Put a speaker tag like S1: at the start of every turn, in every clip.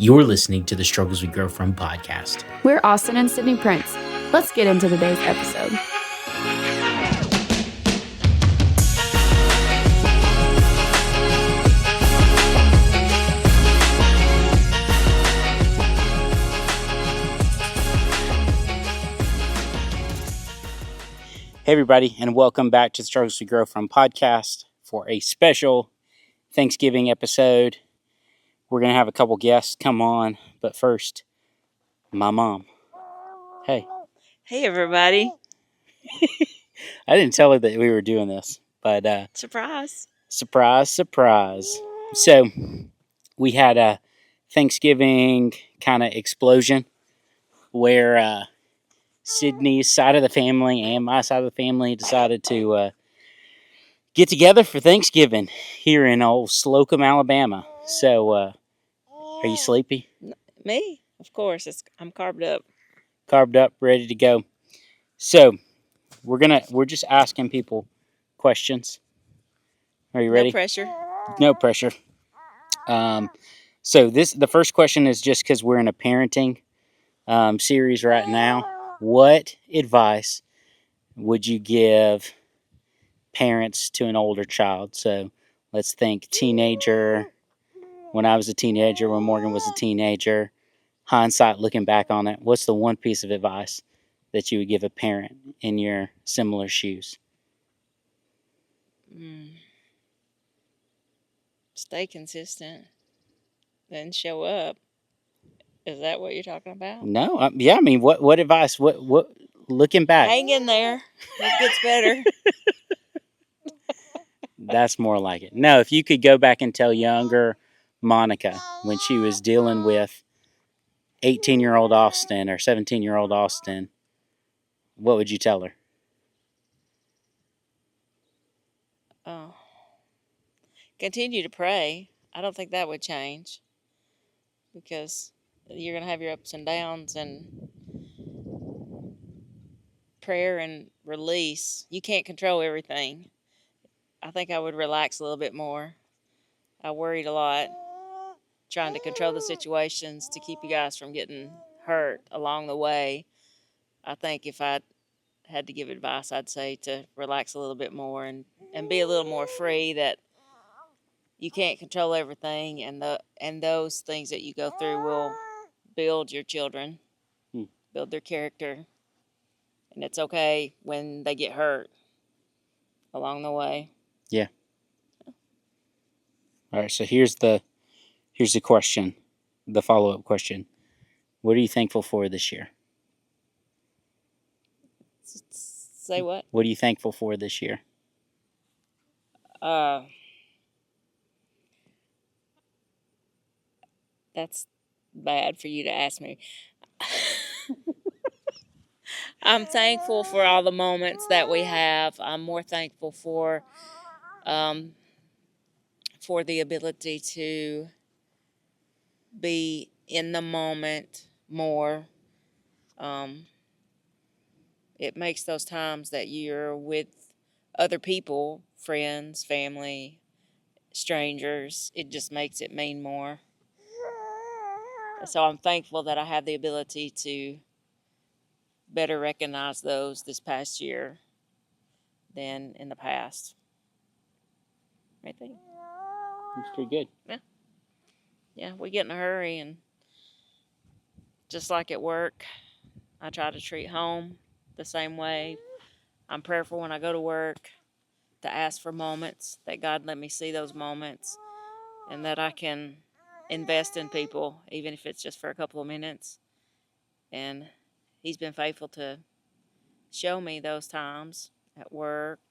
S1: You're listening to the Struggles We Grow From podcast.
S2: We're Austin and Sydney Prince. Let's get into today's episode.
S1: Hey everybody, and welcome back to the Struggles We Grow From podcast for a special Thanksgiving episode. We're going to have a couple guests come on, but first, my mom. Hey.
S3: Hey, everybody.
S1: I didn't tell her that we were doing this, but
S3: Surprise.
S1: Surprise. So, we had a Thanksgiving kind of explosion where Sydney's side of the family and my side of the family decided to get together for Thanksgiving here in old Slocum, Alabama. So, are you sleepy?
S3: Me? Of course. I'm carved up.
S1: Carved up, ready to go. So, we're just asking people questions. Are you ready?
S3: No pressure.
S1: No pressure. So the first question is just because we're in a parenting series right now. What advice would you give parents to an older child? So let's think teenager. When I was a teenager, when Morgan was a teenager, hindsight looking back on it, what's the one piece of advice that you would give a parent in your similar shoes?
S3: Stay consistent. Then show up. Is that what you're talking about?
S1: No, yeah. I mean, what advice? What? Looking back,
S3: hang in there. It gets better.
S1: That's more like it. No, if you could go back and tell younger Monica when she was dealing with 18-year-old Austin or 17-year-old Austin, what would you tell her?
S3: Oh. Continue to pray. I don't think that would change because you're going to have your ups and downs, and prayer and release. You can't control everything. I think I would relax a little bit more. I worried a lot trying to control the situations to keep you guys from getting hurt along the way. I think if I had to give advice, I'd say to relax a little bit more and be a little more free, that you can't control everything, and those things that you go through will build your children, build their character, and it's okay when they get hurt along the way.
S1: Yeah. All right, so here's the question, the follow-up question. What are you thankful for this year?
S3: Say what?
S1: What are you thankful for this year?
S3: That's bad for you to ask me. I'm thankful for all the moments that we have. I'm more thankful for the ability to be in the moment more. It makes those times that you're with other people, friends, family, strangers, it just makes it mean more. So I'm thankful that I have the ability to better recognize those this past year than in the past. Right there.
S1: That's pretty good.
S3: Yeah, we get in a hurry, and just like at work, I try to treat home the same way. I'm prayerful when I go to work, to ask for moments, that God let me see those moments, and that I can invest in people, even if it's just for a couple of minutes. And He's been faithful to show me those times at work,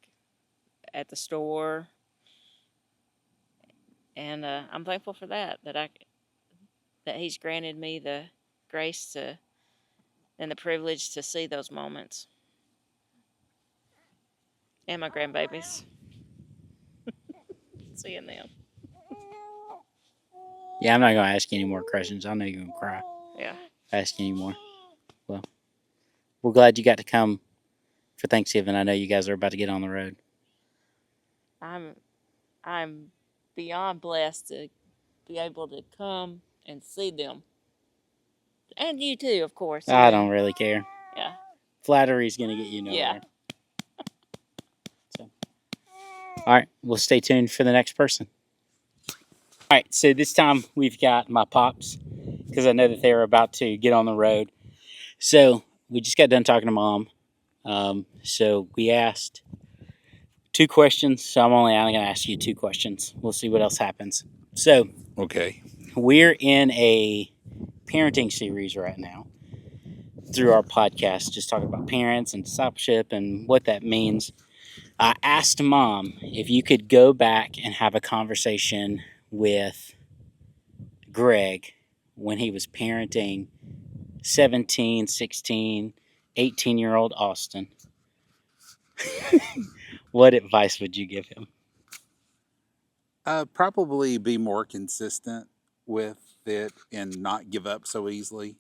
S3: at the store, and I'm thankful for that He's granted me the grace and the privilege to see those moments. And my grandbabies. Seeing them.
S1: Yeah, I'm not going to ask you any more questions. I know you're going to cry.
S3: Yeah.
S1: Ask you any more. Well, we're glad you got to come for Thanksgiving. I know you guys are about to get on the road.
S3: I'm beyond blessed to be able to come and see them. And you too, of course.
S1: I don't really care.
S3: Yeah.
S1: Flattery's going to get you nowhere.
S3: Yeah.
S1: So, all right, we'll stay tuned for the next person. All right, so this time we've got my pops because I know that they're about to get on the road. So we just got done talking to Mom. So we asked 2 questions. So I'm only going to ask you 2 questions. We'll see what else happens. So
S4: Okay.
S1: we're in a parenting series right now through our podcast, just talking about parents and discipleship and what that means. I asked Mom if you could go back and have a conversation with Greg when he was parenting 17, 16, 18-year-old Austin. What advice would you give him?
S4: Probably be more consistent with it and not give up so easily.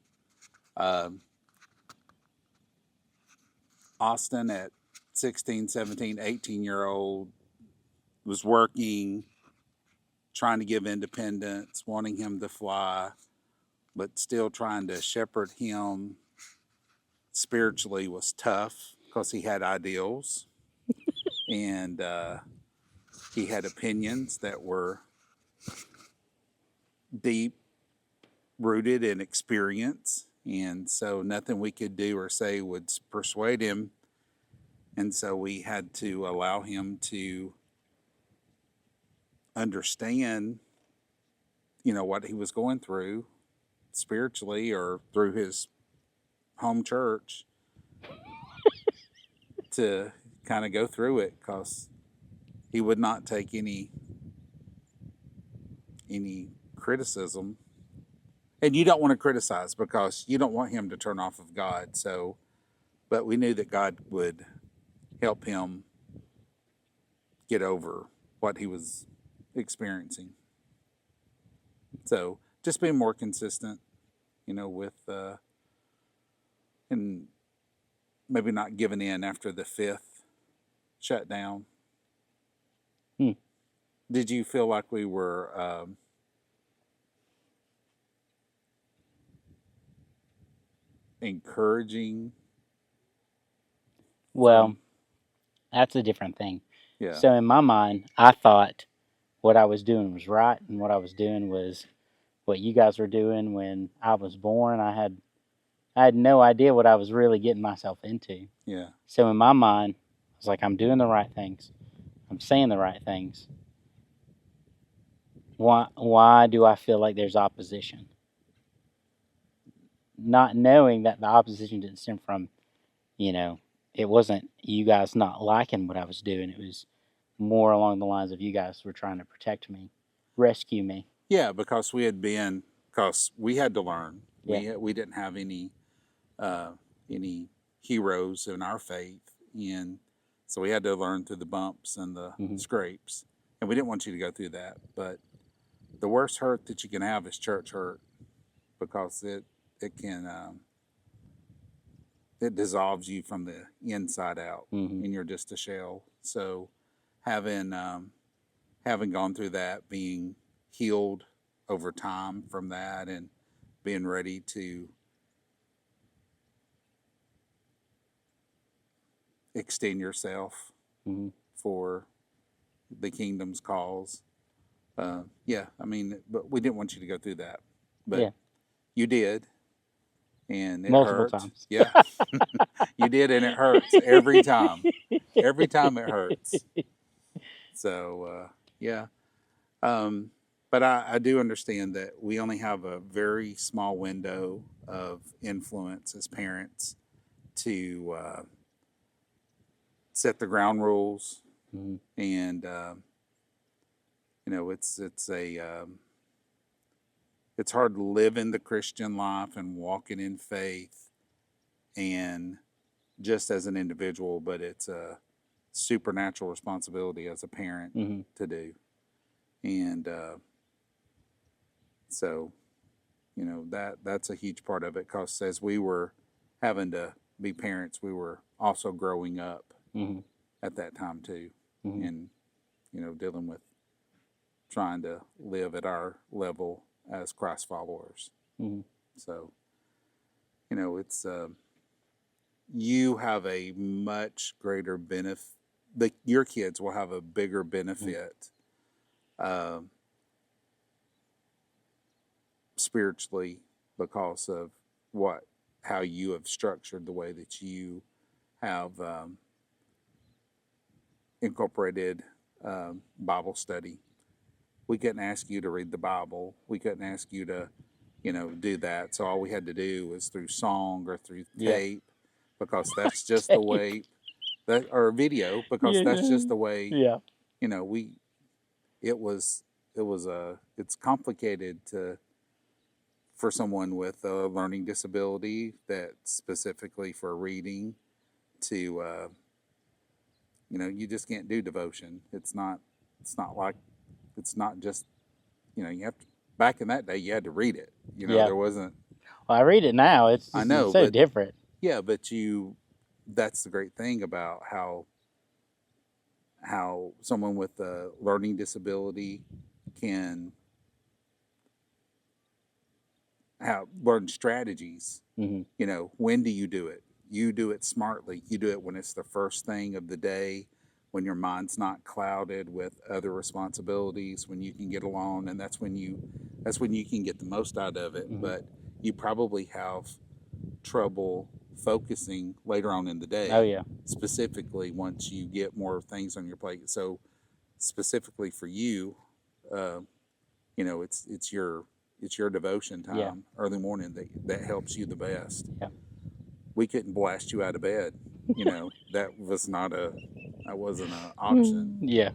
S4: Austin at 16, 17, 18-year-old was working, trying to give independence, wanting him to fly, but still trying to shepherd him spiritually was tough because he had ideals and he had opinions that were deep rooted in experience, and so nothing we could do or say would persuade him, and so we had to allow him to understand, what he was going through spiritually or through his home church to kind of go through it, because he would not take any criticism. And you don't want to criticize because you don't want him to turn off of God. So, but we knew that God would help him get over what he was experiencing. So just being more consistent, with, and maybe not giving in after the 5th shutdown. Did you feel like we were encouraging?
S1: Well, that's a different thing.
S4: Yeah.
S1: So in my mind, I thought what I was doing was right, and what I was doing was what you guys were doing when I was born. I had no idea what I was really getting myself into.
S4: Yeah.
S1: So in my mind, I was like, I'm doing the right things. I'm saying the right things. Why do I feel like there's opposition? Not knowing that the opposition didn't stem from, it wasn't you guys not liking what I was doing. It was more along the lines of you guys were trying to protect me, rescue me.
S4: Yeah, because we had to learn.
S1: Yeah.
S4: We didn't have any heroes in our faith, and so we had to learn through the bumps and the scrapes. And we didn't want you to go through that. But the worst hurt that you can have is church hurt, because it can it dissolves you from the inside out, and you're just a shell. So having gone through that, being healed over time from that, and being ready to extend yourself for the kingdom's cause. But we didn't want you to go through that. But you did. And it
S1: multiple
S4: hurt.
S1: times.
S4: Yeah. You did, and it hurts every time. Every time it hurts. So, yeah. But I do understand that we only have a very small window of influence as parents to set the ground rules. And, it's hard to live in the Christian life and walking in faith and just as an individual, but it's a supernatural responsibility as a parent to do. And so, that's a huge part of it, because as we were having to be parents, we were also growing up at that time too, and dealing with trying to live at our level as Christ followers.
S1: Mm-hmm.
S4: So, it's you have a much greater benefit. Your kids will have a bigger benefit spiritually because of how you have structured the way that you have incorporated Bible study. We couldn't ask you to read the Bible. We couldn't ask you to, do that. So all we had to do was through song or through tape, because that's just the way or video, because that's just the way.
S1: Yeah.
S4: It's complicated for someone with a learning disability that specifically for reading to, you just can't do devotion. It's not just, you have to, back in that day, you had to read it. There wasn't.
S1: Well, I read it now. It's
S4: I know,
S1: it's so
S4: but,
S1: different.
S4: Yeah, but that's the great thing about how someone with a learning disability can learn strategies.
S1: Mm-hmm.
S4: When do you do it? You do it smartly. You do it when it's the first thing of the day, when your mind's not clouded with other responsibilities, when you can get along, and that's when you can get the most out of it.
S1: Mm-hmm.
S4: But you probably have trouble focusing later on in the day.
S1: Oh yeah.
S4: Specifically, once you get more things on your plate. So specifically for you, it's your devotion time early morning that helps you the best.
S1: Yeah.
S4: We couldn't blast you out of bed. That wasn't an option.
S1: Yeah.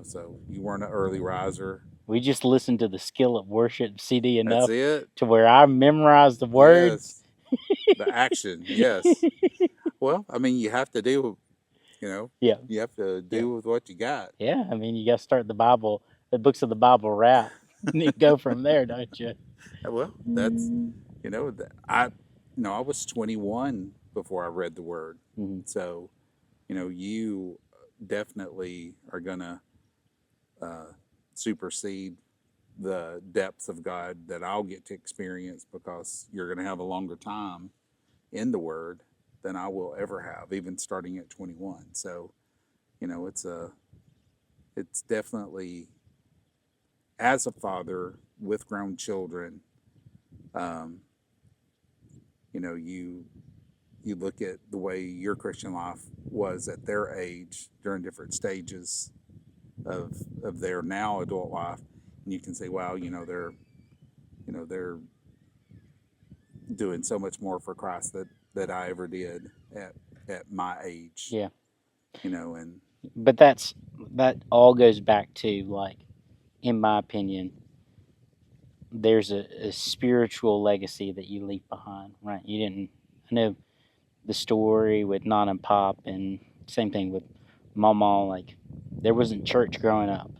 S4: So you weren't an early riser.
S1: We just listened to the Skillet Worship CD enough
S4: That's it.
S1: to where I memorized the words.
S4: Yes. The action. Yes. Well, I mean, you have to do.
S1: Yeah.
S4: You have to do with what you got.
S1: Yeah. I mean, you got to start the books of the Bible right, and you go from there, don't you?
S4: Well, that's I was 21 before I read the Word.
S1: Mm-hmm.
S4: So, you definitely are gonna supersede the depths of God that I'll get to experience, because you're gonna have a longer time in the Word than I will ever have, even starting at 21. So, it's definitely, as a father with grown children, you look at the way your Christian life was at their age during different stages of their now adult life, and you can say, wow, they're doing so much more for Christ that I ever did at my age.
S1: Yeah.
S4: And
S1: But that all goes back to, like, in my opinion, there's a spiritual legacy that you leave behind, right? I know the story with Nan and Pop, and same thing with Mama. Like, there wasn't church growing up,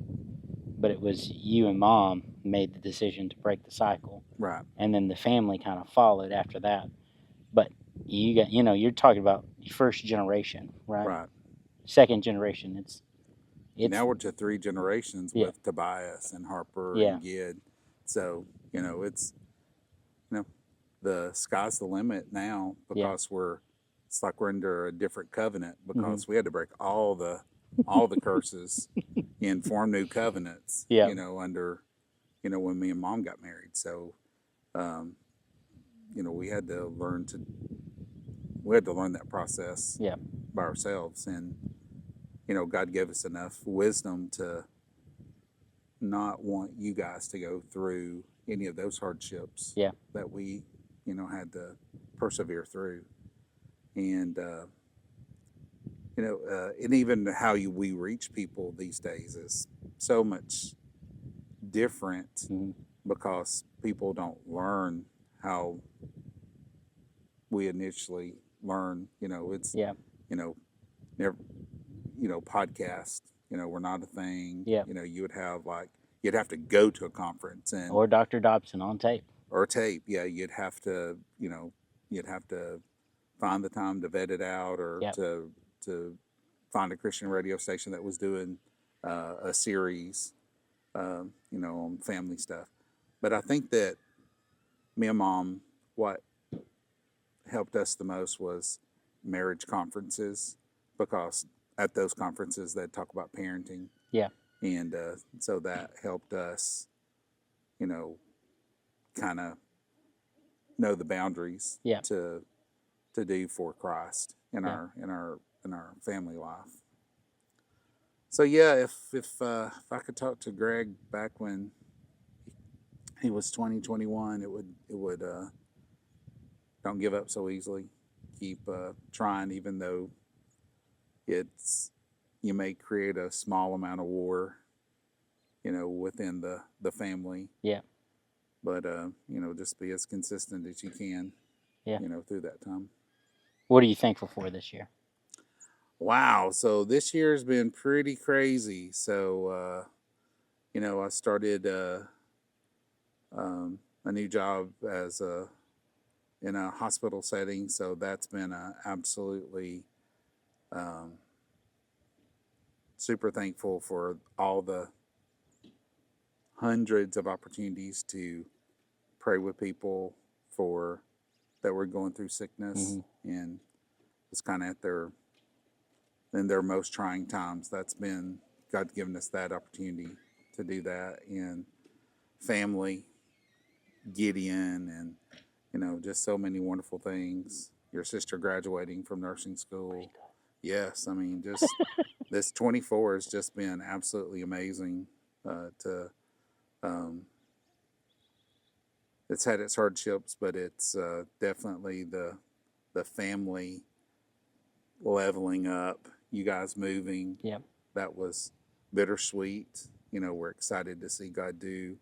S1: but it was you and Mom made the decision to break the cycle.
S4: Right.
S1: And then the family kind of followed after that. But you're talking about first generation, right?
S4: Right.
S1: Second generation, it's
S4: now we're to 3 generations with Tobias and Harper and Gid. So, it's, the sky's the limit now, because it's like we're under a different covenant, because we had to break all the curses and form new covenants, under, when me and Mom got married. So, we had to learn that process by ourselves. And, God gave us enough wisdom to not want you guys to go through any of those hardships that we, had to persevere through. And, and even how we reach people these days is so much different, because people don't learn how we initially learn. It's, never, podcast, we're not a thing. You would have you'd have to go to a conference
S1: or Dr. Dobson on tape.
S4: Or tape, you'd have to, find the time to vet it out, or to find a Christian radio station that was doing a series, on family stuff. But I think that me and Mom, what helped us the most was marriage conferences, because at those conferences they'd talk about parenting.
S1: Yeah.
S4: And so that helped us, kind of know the boundaries to do for Christ in our family life. So yeah, if I could talk to Greg back when he was 2021, it would don't give up so easily. Keep trying, even though you may create a small amount of war, within the family.
S1: Yeah.
S4: But just be as consistent as you can.
S1: Yeah.
S4: Through that time.
S1: What are you thankful for this year?
S4: Wow. So this year's been pretty crazy. So, I started a new job in a hospital setting. So that's been absolutely super thankful for all the hundreds of opportunities to pray with people that were going through sickness, and it's kind of in their most trying times. That's been God giving us that opportunity to do that. And family, Gideon, and just so many wonderful things. Your sister graduating from nursing school. Yes, I mean, just this 24 has just been absolutely amazing. It's had its hardships, but it's definitely the family leveling up. You guys moving.
S1: Yep.
S4: That was bittersweet. We're excited to see God do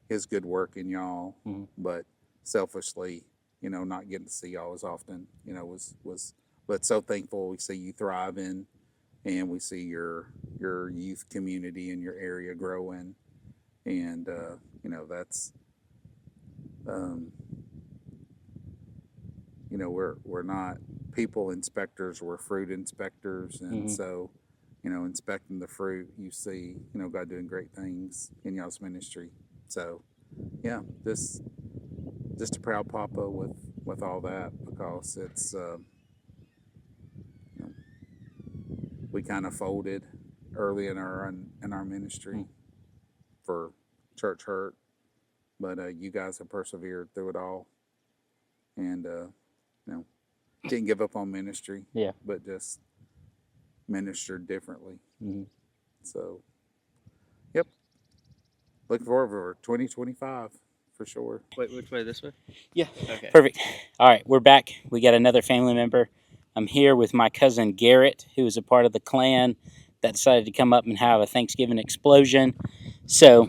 S4: His good work in y'all, but selfishly, not getting to see y'all as often, but so thankful we see you thriving, and we see your youth community in your area growing, and that's. We're not people inspectors, we're fruit inspectors, and so inspecting the fruit, you see God doing great things in y'all's ministry. So yeah, just a proud papa with all that, because it's we kind of folded early in our ministry for church hurt, but you guys have persevered through it all, and didn't give up on ministry.
S1: Yeah.
S4: But just ministered differently. So, yep. Looking forward for 2025 for sure.
S5: Wait, which way? This way?
S1: Yeah.
S5: Okay.
S1: Perfect. All right, we're back. We got another family member. I'm here with my cousin Garrett, who is a part of the clan that decided to come up and have a Thanksgiving explosion. So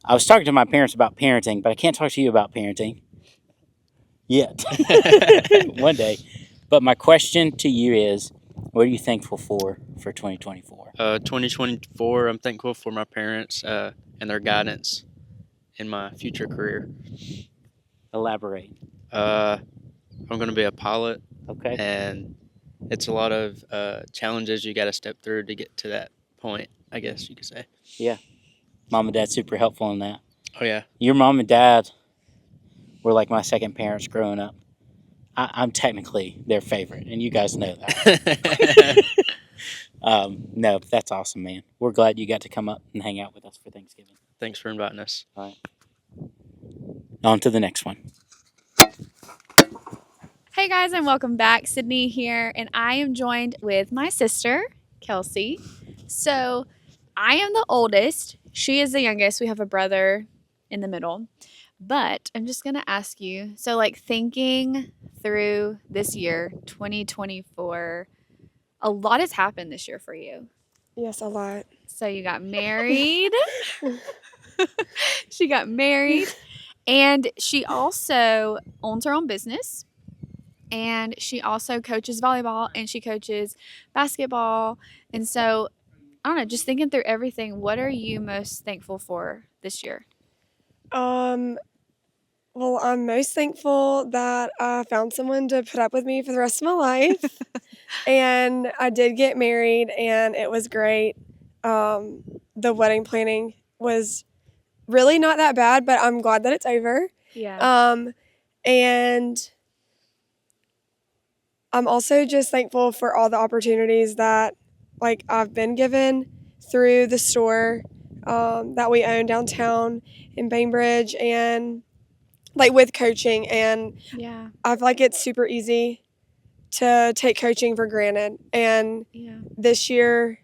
S1: I was talking to my parents about parenting, but I can't talk to you about parenting yet. One day. But my question to you is, what are you thankful for 2024?
S5: 2024, I'm thankful for my parents and their guidance in my future career.
S1: Elaborate.
S5: I'm going to be a pilot,
S1: Okay.
S5: and it's a lot of challenges you got to step through to get to that point, I guess you could say.
S1: Yeah. Mom and Dad super helpful in that.
S5: Oh, yeah.
S1: Your mom and dad were like my second parents growing up. I'm technically their favorite, and you guys know that. No, that's awesome, man. We're glad you got to come up and hang out with us for Thanksgiving.
S5: Thanks for inviting us.
S1: All right. On to the next one.
S2: Hey guys, and welcome back. Sydney here, and I am joined with my sister, Kelsey. So I am the oldest. She is the youngest. We have a brother in the middle. But I'm just going to ask you, so like thinking through this year, 2024, a lot has happened this year for you.
S6: Yes, a lot.
S2: So you got married. She got married. And she also owns her own business. And she also coaches volleyball and she coaches basketball. And so, I don't know, just thinking through everything, what are you most thankful for this year?
S6: Well, I'm most thankful that I found someone to put up with me for the rest of my life. And I did get married, and it was great. The wedding planning was really not that bad, but I'm glad that it's over.
S2: Yeah.
S6: And I'm also just thankful for all the opportunities that like I've been given through the store that we own downtown in Bainbridge, and like with coaching. And
S2: Yeah.
S6: I feel like it's super easy to take coaching for granted. And
S2: Yeah.
S6: this year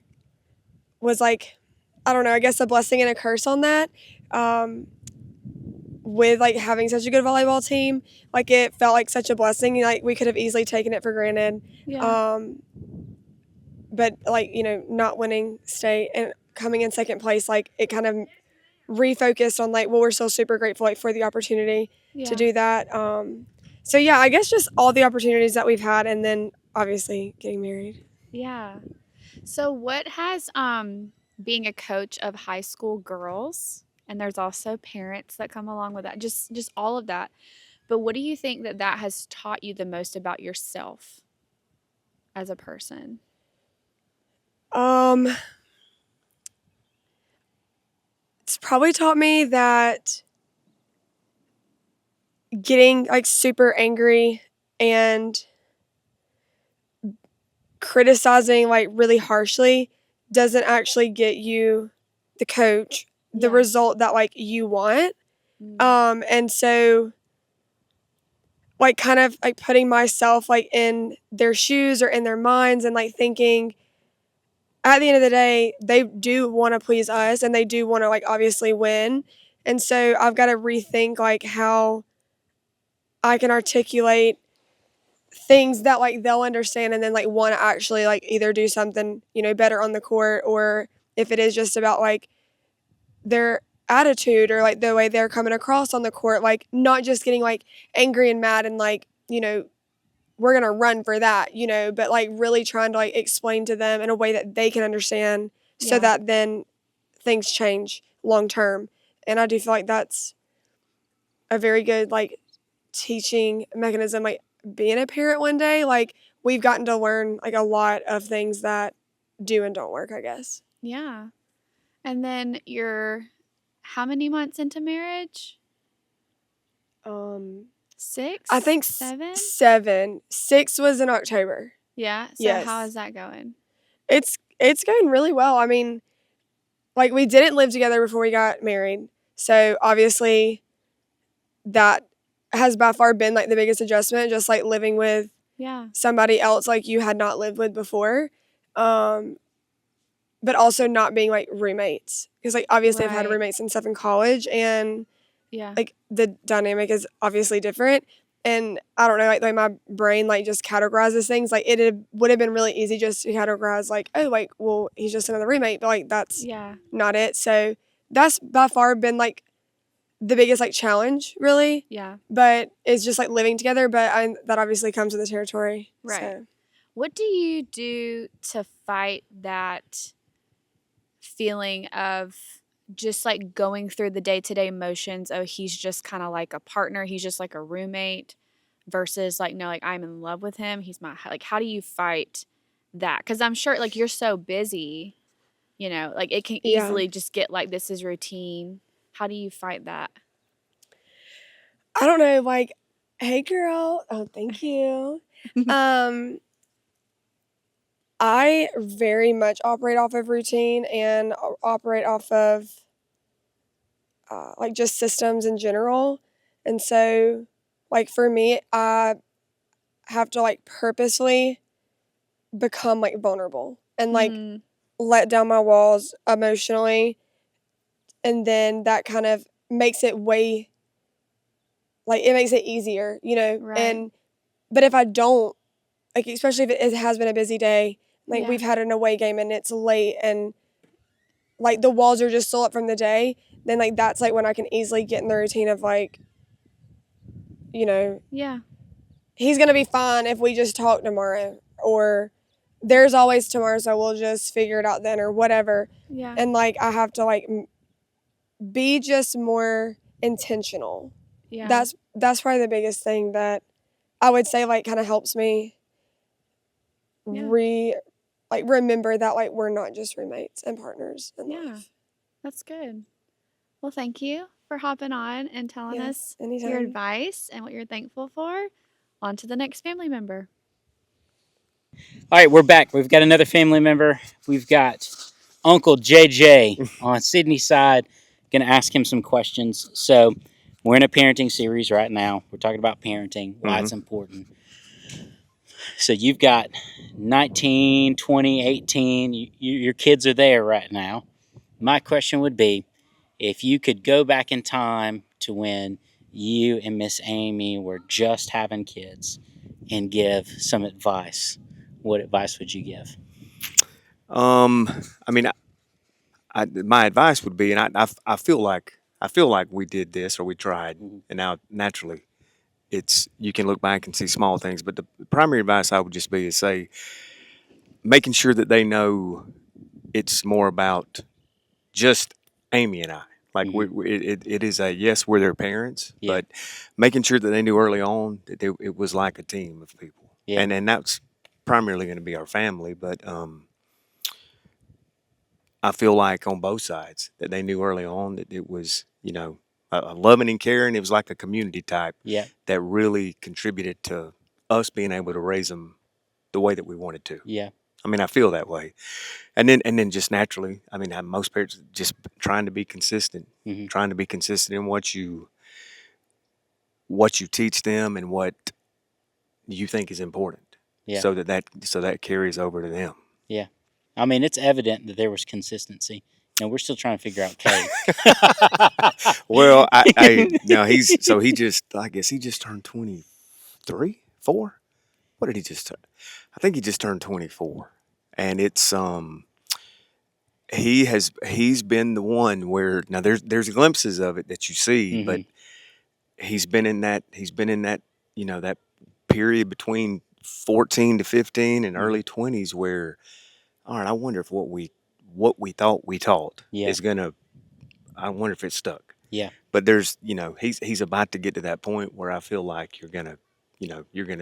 S6: was like, I don't know, I guess a blessing and a curse on that. With like having such a good volleyball team, like it felt like such a blessing. Like we could have easily taken it for granted.
S2: Yeah.
S6: But like, not winning state and coming in second place, like it kind of refocused on like, well, we're still super grateful like for the opportunity to
S2: Yeah.
S6: do that. So yeah, I guess just all the opportunities that we've had, and then obviously getting married.
S2: Yeah. So what has being a coach of high school girls, and there's also parents that come along with that, just all of that. But what do you think that has taught you the most about yourself as a person?
S6: It's probably taught me that getting like super angry and criticizing like really harshly doesn't actually get you the coach the
S2: Yeah.
S6: result that like you want. And so like kind of like putting myself like in their shoes or in their minds, and like thinking at the end of the day they do want to please us and they do want to like obviously win. And so I've got to rethink like how I can articulate things that like they'll understand, and then like want to actually like either do something better on the court, or if it is just about like their attitude or like the way they're coming across on the court, like not just getting like angry and mad and like we're gonna run for that, but like really trying to like explain to them in a way that they can understand, so
S2: Yeah.
S6: that then things change long term. And I do feel like that's a very good like teaching mechanism. Like being a parent one day, like we've gotten to learn like a lot of things that do and don't work, I guess.
S2: Yeah. And then you're how many months into marriage?
S6: Um,
S2: 6?
S6: I think
S2: 7?
S6: 7. 6 was in October.
S2: Yeah. So
S6: Yes.
S2: how is that going?
S6: It's going really well. I mean, like we didn't live together before we got married, so obviously that has by far been like the biggest adjustment, just like living with
S2: Yeah.
S6: somebody else like you had not lived with before. But also not being like roommates, because like obviously I've had
S2: Right.
S6: roommates and stuff in college, and
S2: Yeah.
S6: like the dynamic is obviously different. And I don't know, like the way my brain like just categorizes things, like would have been really easy just to categorize like, oh, like, well, he's just another roommate, but like that's
S2: Yeah.
S6: not it. So that's by far been like the biggest like challenge, really.
S2: Yeah.
S6: But it's just like living together, but that obviously comes with the territory.
S2: Right.
S6: So.
S2: What do you do to fight that feeling of just like going through the day-to-day motions? Oh, he's just kind of like a partner, he's just like a roommate, versus like, no, like I'm in love with him, he's my, like, how do you fight that? Because I'm sure like you're so busy, like it can
S6: Yeah.
S2: easily just get like this is routine. How do you fight that?
S6: I don't know, like, hey girl. Oh, thank you. I very much operate off of routine and operate off of like just systems in general. And so like for me, I have to like purposely become like vulnerable and like let down my walls emotionally. And then that kind of makes it it makes it easier,
S2: Right.
S6: but if I don't, like, especially if it has been a busy day, like
S2: Yeah.
S6: we've had an away game and it's late and like the walls are just still up from the day, then like that's like when I can easily get in the routine of like,
S2: Yeah.
S6: he's gonna be fine if we just talk tomorrow, or there's always tomorrow, so we'll just figure it out then, or whatever.
S2: Yeah.
S6: And like I have to like be just more intentional.
S2: Yeah.
S6: That's probably the biggest thing that I would say like kind of helps me
S2: Yeah.
S6: remember that like we're not just roommates and partners in
S2: Yeah.
S6: life.
S2: That's good. Well, thank you for hopping on and telling
S6: Yes,
S2: us your
S6: anytime.
S2: advice and what you're thankful for. On to the next family member.
S1: All right, we're back. We've got another family member. We've got Uncle JJ on Sydney's side. Going to ask him some questions. So, we're in a parenting series right now. We're talking about parenting, why it's important. So, you've got 19, 20, 18. Your kids are there right now. My question would be, if you could go back in time to when you and Miss Amy were just having kids and give some advice, what advice would you give?
S7: I mean, my advice would be, and I feel like we did this or we tried,
S1: Mhm.
S7: and now naturally, it's you can look back and see small things. But the primary advice I would just be is say, making sure that they know it's more about just Amy and I. Like it is a yes, we're their parents,
S1: Yeah.
S7: but making sure that they knew early on that it was like a team of people,
S1: Yeah.
S7: and that's primarily going to be our family, but I feel like on both sides that they knew early on that it was, a loving and caring. It was like a community type
S1: Yeah.
S7: that really contributed to us being able to raise them the way that we wanted to.
S1: Yeah.
S7: I mean, I feel that way, and then just naturally, I mean, most parents just trying to be consistent,
S1: Hmm.
S7: trying to be consistent in what you teach them and what you think is important,
S1: Yeah.
S7: so that carries over to them.
S1: Yeah. I mean, it's evident that there was consistency. We're still trying to figure out K.
S7: Well, I now I guess he just turned 23, 4. What did he just turn? I think he just turned 24, and he's been the one where now there's glimpses of it that you see, but
S1: Hmm.
S7: he's been in that that period between 14 to 15 and
S1: Hmm.
S7: early 20s where, all right, I wonder if what we thought we taught
S1: Yeah.
S7: is gonna. I wonder if it's stuck.
S1: Yeah.
S7: But there's, he's about to get to that point where I feel like you're gonna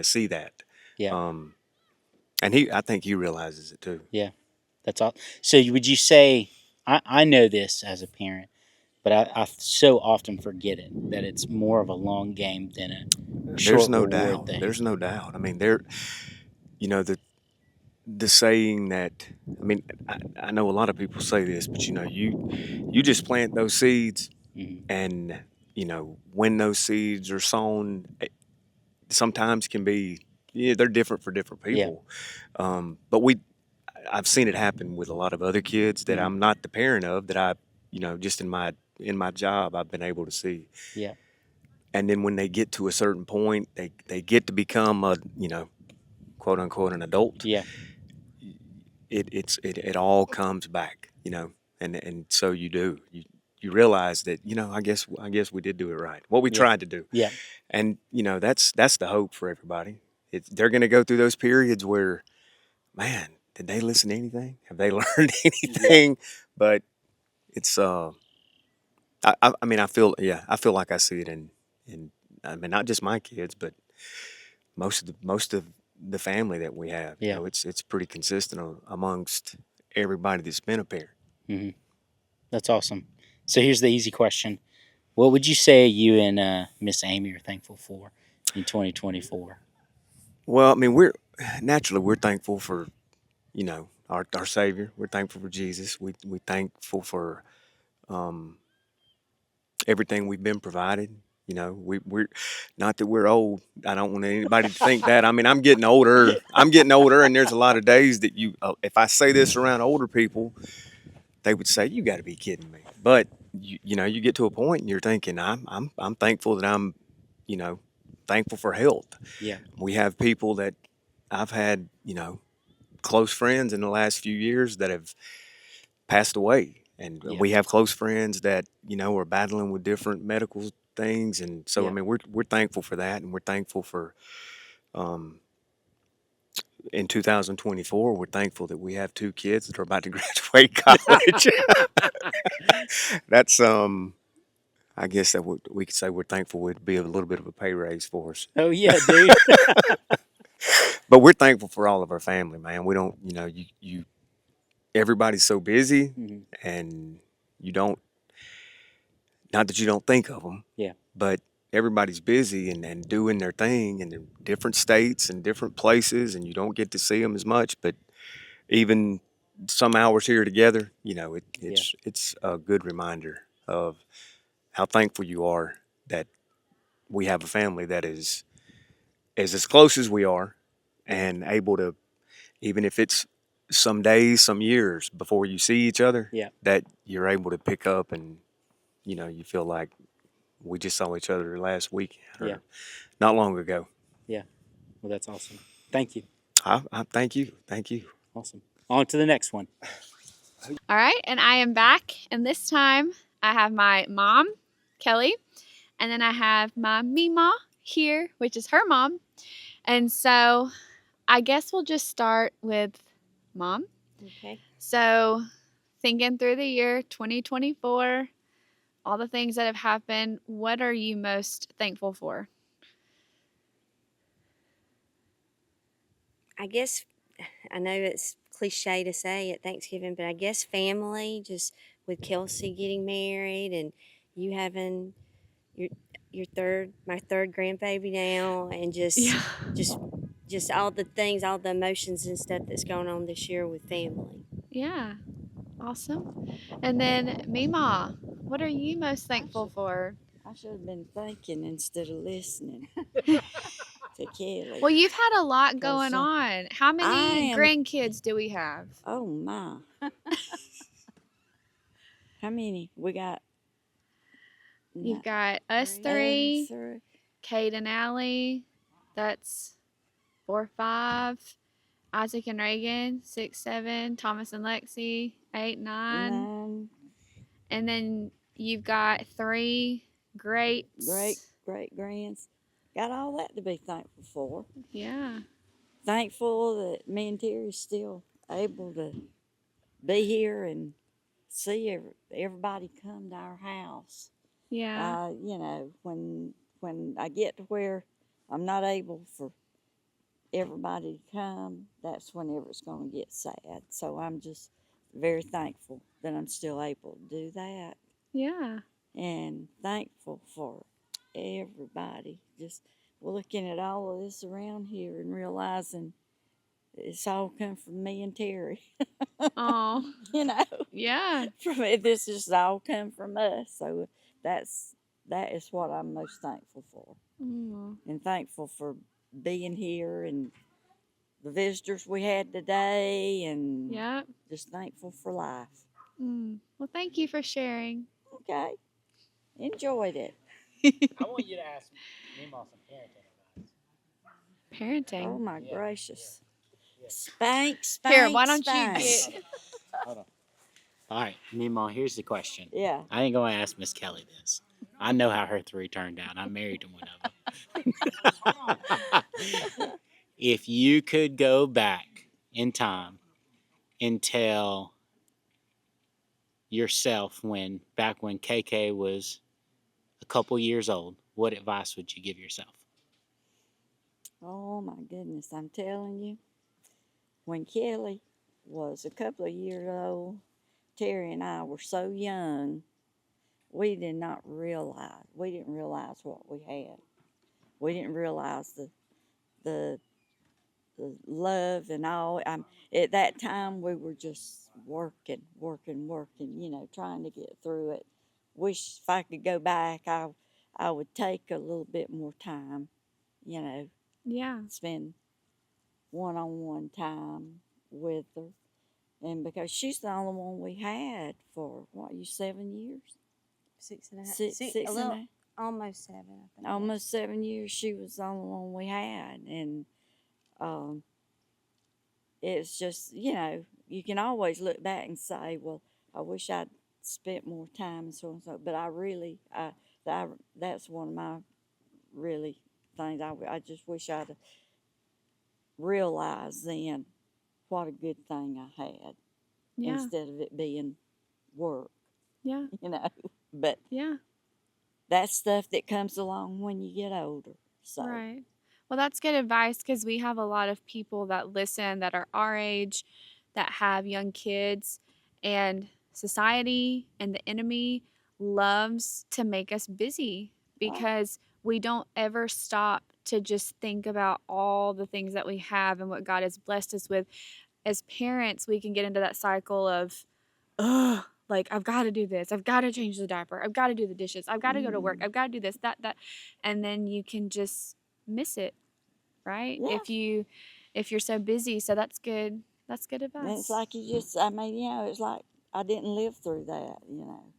S7: see that.
S1: Yeah.
S7: Um, and I think he realizes it too.
S1: Yeah. That's all. So, would you say, I know this as a parent, but I so often forget it, that it's more of a long game than a
S7: There's
S1: short
S7: no
S1: reward
S7: doubt.
S1: thing.
S7: There's no doubt. I mean, the saying that, I mean, I know a lot of people say this, but you just plant those seeds,
S1: Hmm.
S7: and when those seeds are sown, sometimes can be, yeah, they're different for different
S1: Yeah.
S7: people. But I've seen it happen with a lot of other kids that
S1: Hmm.
S7: I'm not the parent of, that I, just in my job I've been able to see.
S1: Yeah.
S7: And then when they get to a certain point, they get to become a, quote unquote an adult.
S1: Yeah.
S7: It all comes back, and so you realize that, I guess we did do it right. What we
S1: Yeah.
S7: tried to do.
S1: Yeah.
S7: And that's the hope for everybody. They're going to go through those periods where, man, did they listen to anything? Have they learned anything? But it's I mean, I feel like I see it in I mean, not just my kids, but most of the family that we have.
S1: Yeah.
S7: It's pretty consistent amongst everybody that's been a parent.
S1: Hmm. That's awesome. So, here's the easy question. What would you say you and Miss Amy are thankful for in 2024?
S7: Well, I mean, we're thankful for, our Savior. We're thankful for Jesus. We thankful for um, everything we've been provided. We're not that we're old. I don't want anybody to think that. I mean, I'm getting older. And there's a lot of days that if I say this around older people, they would say, "You got to be kidding me." But you get to a point and you're thinking, I'm thankful that I'm, you know, thankful for health.
S1: Yeah.
S7: We have people that I've had, close friends in the last few years that have passed away, and
S1: Yeah.
S7: we have close friends that are battling with different medical things, and so I
S1: Yeah.
S7: mean we're thankful for that, and we're thankful for um, in 2024 we're thankful that we have two kids that are about to graduate college. That's I guess that we could say we're thankful would be a little bit of a pay raise for us,
S1: Oh yeah, dude.
S7: but we're thankful for all of our family, man. We don't, you everybody's so busy,
S1: Mhm.
S7: and you don't not that you don't think of them.
S1: Yeah.
S7: But everybody's busy and doing their thing in different states and different places, and you don't get to see them as much. But even some hours here together, it's a good reminder of how thankful you are that we have a family that is as close as we are, and able to, even if it's some days, some years before you see each other,
S1: Yeah.
S7: that you're able to pick up and, you feel like we just saw each other last week or
S1: Yeah.
S7: not long ago.
S1: Yeah. Well, that's awesome. Thank you.
S7: I thank you. Thank you.
S1: Awesome. On to the next one.
S2: All right, and I am back, and this time I have my mom, Kelly, and then I have my Mima here, which is her mom. And so I guess we'll just start with Mom.
S8: Okay.
S2: So thinking through the year 2024, all the things that have happened, what are you most thankful for?
S8: I guess I know it's cliche to say at Thanksgiving, but I guess family, just with Kelsey getting married and you having your my third grandbaby now, and just all the things, all the emotions and stuff that's going on this year with family.
S2: Yeah. Awesome. And then Mima, what are you most thankful for?
S9: I should have been thinking instead of listening to Kelly.
S2: Well, you've had a lot
S9: 'Cause,
S2: going on. How many
S9: I am-
S2: grandkids do we have?
S9: Oh my. How many? We got
S2: You've got us three,
S9: three.
S2: Kate and Allie. That's 4, 5. Isaac and Reagan, 6, 7. Thomas and Lexi, 8, 9.
S9: Nine.
S2: And then you've got 3 greats.
S9: Great grands. Got all that to be thankful for.
S2: Yeah.
S9: Thankful that me and Terry's still able to be here and see everybody come to our house.
S2: Yeah.
S9: When I get to where I'm not able for everybody to come, that's whenever it's going to get sad. So I'm just very thankful that I'm still able to do that,
S2: Yeah.
S9: and thankful for everybody. Just looking at all of this around here and realizing it's all come from me and Terry.
S2: Oh. Yeah.
S9: From it, this has all come from us. So that is what I'm most thankful for, and thankful for being here and the visitors we had today, and
S2: Yeah.
S9: just thankful for life.
S2: Well, thank you for sharing.
S9: Okay, enjoyed it.
S1: I want you to ask Mima some parenting advice.
S2: Parenting.
S9: Oh my gracious! Spank.
S2: Here, why don't
S9: spank.
S2: you get?
S1: Hold on. All right, Mima, here's the question.
S9: Yeah.
S1: I ain't going to ask Miss Kelly this. I know how her 3 turned out. I'm married to one of them. If you could go back in time and tell yourself back when KK was a couple years old, what advice would you give yourself?
S9: Oh my goodness! I'm telling you, when Kelly was a couple of years old, Terry and I were so young, we didn't realize what we had. We didn't realize the love and all. At that time, we were just working, trying to get through it. Wish if I could go back, I would take a little bit more time,
S2: Yeah.
S9: spend one-on-one time with her. And because she's the only one we had for 7 years?
S8: 6.5.
S9: Six
S8: a
S9: and
S8: little,
S9: a-
S8: almost 7. I think.
S9: Almost 7 years, she was the only one we had. And it's just, you can always look back and say, well, I wish I'd spent more time and so and so. But that's one of my really things. I just wish I'd realized then what a good thing I had, instead of it being work,
S2: Yeah.
S9: But
S2: Yeah.
S9: that's stuff that comes along when you get older. So.
S2: Right. Well, that's good advice because we have a lot of people that listen that are our age that have young kids, and society and the enemy loves to make us busy because we don't ever stop to just think about all the things that we have and what God has blessed us with. As parents, we can get into that cycle of, ugh, like, I've got to do this. I've got to change the diaper. I've got to do the dishes. I've got to go to work. I've got to do this, that. And then you can just miss it, right?
S9: Yeah.
S2: If you're so busy. So that's good. That's good
S9: And
S2: advice.
S9: it's like it's like I didn't live through that,